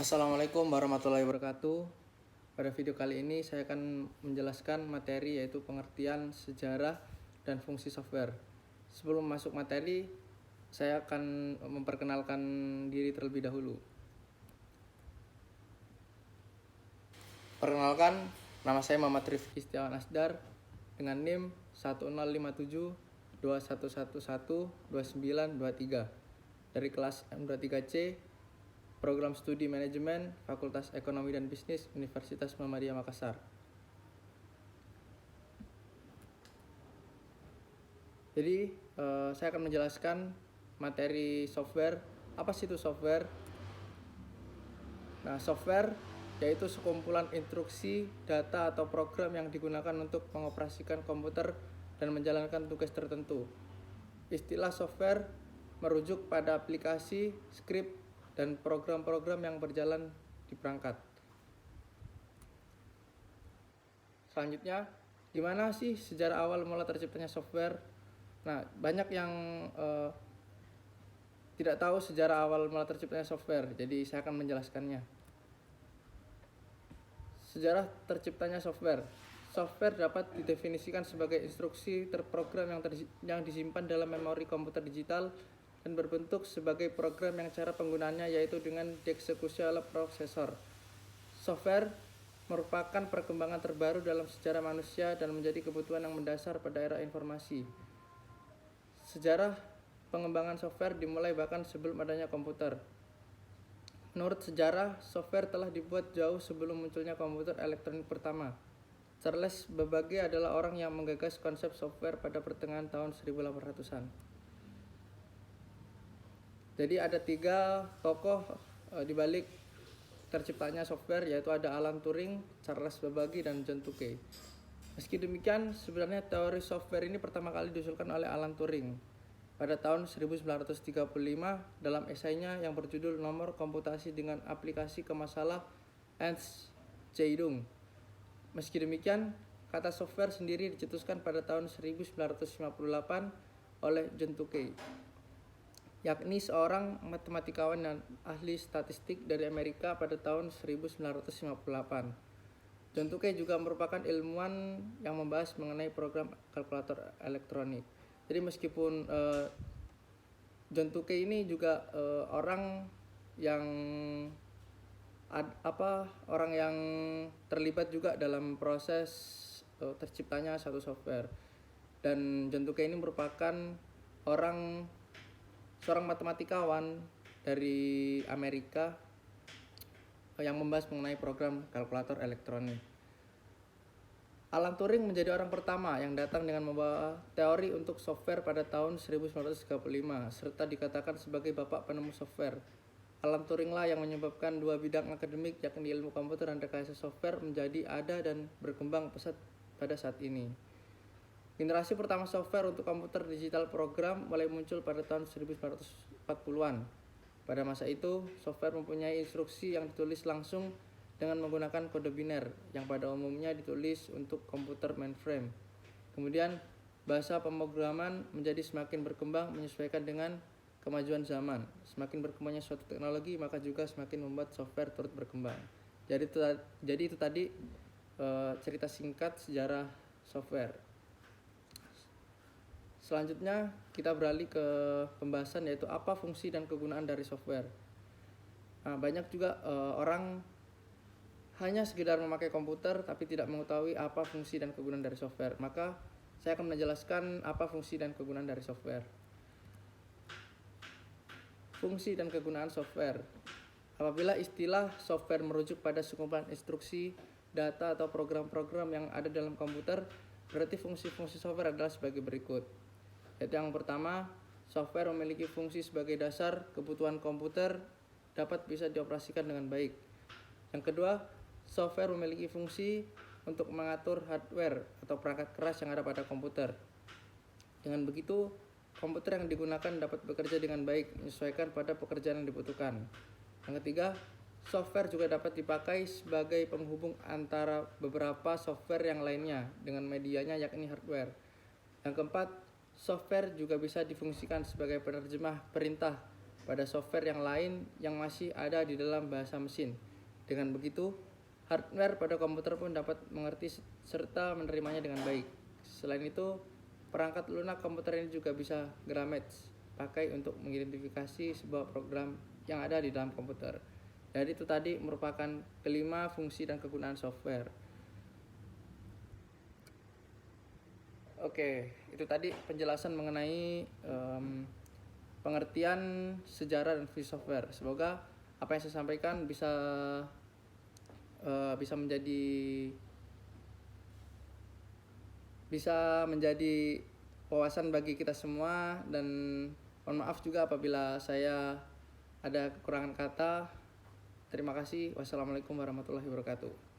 Assalamualaikum warahmatullahi wabarakatuh. Pada video kali ini saya akan menjelaskan materi yaitu pengertian sejarah dan fungsi software. Sebelum masuk materi, saya akan memperkenalkan diri terlebih dahulu. Perkenalkan, nama saya Muhammad Rifki Setiawan Asdar dengan NIM 105721112923 dari kelas M23C, Program Studi Manajemen, Fakultas Ekonomi dan Bisnis, Universitas Muhammadiyah Makassar. Jadi, saya akan menjelaskan materi software. Apa sih itu software? Nah, software yaitu sekumpulan instruksi, data, atau program yang digunakan untuk mengoperasikan komputer dan menjalankan tugas tertentu. Istilah software merujuk pada aplikasi, skrip, dan program-program yang berjalan di perangkat. Selanjutnya, gimana sih sejarah awal mula terciptanya software? Nah, banyak yang tidak tahu sejarah awal mula terciptanya software, jadi saya akan menjelaskannya. Sejarah terciptanya software. Software dapat didefinisikan sebagai instruksi terprogram yang disimpan dalam memori komputer digital dan berbentuk sebagai program yang cara penggunaannya yaitu dengan dieksekusi oleh prosesor. Software merupakan perkembangan terbaru dalam sejarah manusia dan menjadi kebutuhan yang mendasar pada era informasi. Sejarah pengembangan software dimulai bahkan sebelum adanya komputer. Menurut sejarah, software telah dibuat jauh sebelum munculnya komputer elektronik pertama. Charles Babbage adalah orang yang menggagas konsep software pada pertengahan tahun 1800-an. Jadi ada 3 tokoh di balik terciptanya software, yaitu ada Alan Turing, Charles Babbage, dan John Tukey. Meski demikian, sebenarnya teori software ini pertama kali diusulkan oleh Alan Turing pada tahun 1935 dalam esainya yang berjudul Nomor Komputasi dengan Aplikasi ke Masalah Ernst Zeidung. Meski demikian, kata software sendiri dicetuskan pada tahun 1958 oleh John Tukey, yakni seorang matematikawan dan ahli statistik dari Amerika pada tahun 1958. John Tukey juga merupakan ilmuwan yang membahas mengenai program kalkulator elektronik. Jadi meskipun John Tukey ini juga orang yang terlibat juga dalam proses terciptanya satu software. Dan John Tukey ini merupakan seorang matematikawan dari Amerika yang membahas mengenai program kalkulator elektronik. Alan Turing menjadi orang pertama yang datang dengan membawa teori untuk software pada tahun 1935 serta dikatakan sebagai bapak penemu software. Alan Turinglah yang menyebabkan 2 bidang akademik yakni ilmu komputer dan rekayasa software menjadi ada dan berkembang pesat pada saat ini. Generasi pertama software untuk komputer digital program mulai muncul pada tahun 1940-an. Pada masa itu, software mempunyai instruksi yang ditulis langsung dengan menggunakan kode biner yang pada umumnya ditulis untuk komputer mainframe. Kemudian, bahasa pemrograman menjadi semakin berkembang menyesuaikan dengan kemajuan zaman. Semakin berkembangnya suatu teknologi, maka juga semakin membuat software turut berkembang. Jadi itu tadi cerita singkat sejarah software. Selanjutnya kita beralih ke pembahasan yaitu apa fungsi dan kegunaan dari software. Nah, banyak juga orang hanya sekedar memakai komputer tapi tidak mengetahui apa fungsi dan kegunaan dari software. Maka saya akan menjelaskan apa fungsi dan kegunaan dari software. Fungsi dan kegunaan software. Apabila istilah software merujuk pada sekumpulan instruksi, data, atau program-program yang ada dalam komputer, berarti fungsi-fungsi software adalah sebagai berikut. Yaitu yang pertama, software memiliki fungsi sebagai dasar kebutuhan komputer dapat bisa dioperasikan dengan baik. Yang kedua, software memiliki fungsi untuk mengatur hardware atau perangkat keras yang ada pada komputer. Dengan begitu, komputer yang digunakan dapat bekerja dengan baik menyesuaikan pada pekerjaan yang dibutuhkan. Yang ketiga, software juga dapat dipakai sebagai penghubung antara beberapa software yang lainnya dengan medianya yakni hardware. Yang keempat, software juga bisa difungsikan sebagai penerjemah perintah pada software yang lain yang masih ada di dalam bahasa mesin. Dengan begitu, hardware pada komputer pun dapat mengerti serta menerimanya dengan baik. Selain itu, perangkat lunak komputer ini juga bisa grammars, pakai untuk mengidentifikasi sebuah program yang ada di dalam komputer. Jadi itu tadi merupakan kelima fungsi dan kegunaan software. Oke, itu tadi penjelasan mengenai pengertian sejarah dan fungsi software. Semoga apa yang saya sampaikan bisa menjadi wawasan bagi kita semua, dan mohon maaf juga apabila saya ada kekurangan kata. Terima kasih. Wassalamualaikum warahmatullahi wabarakatuh.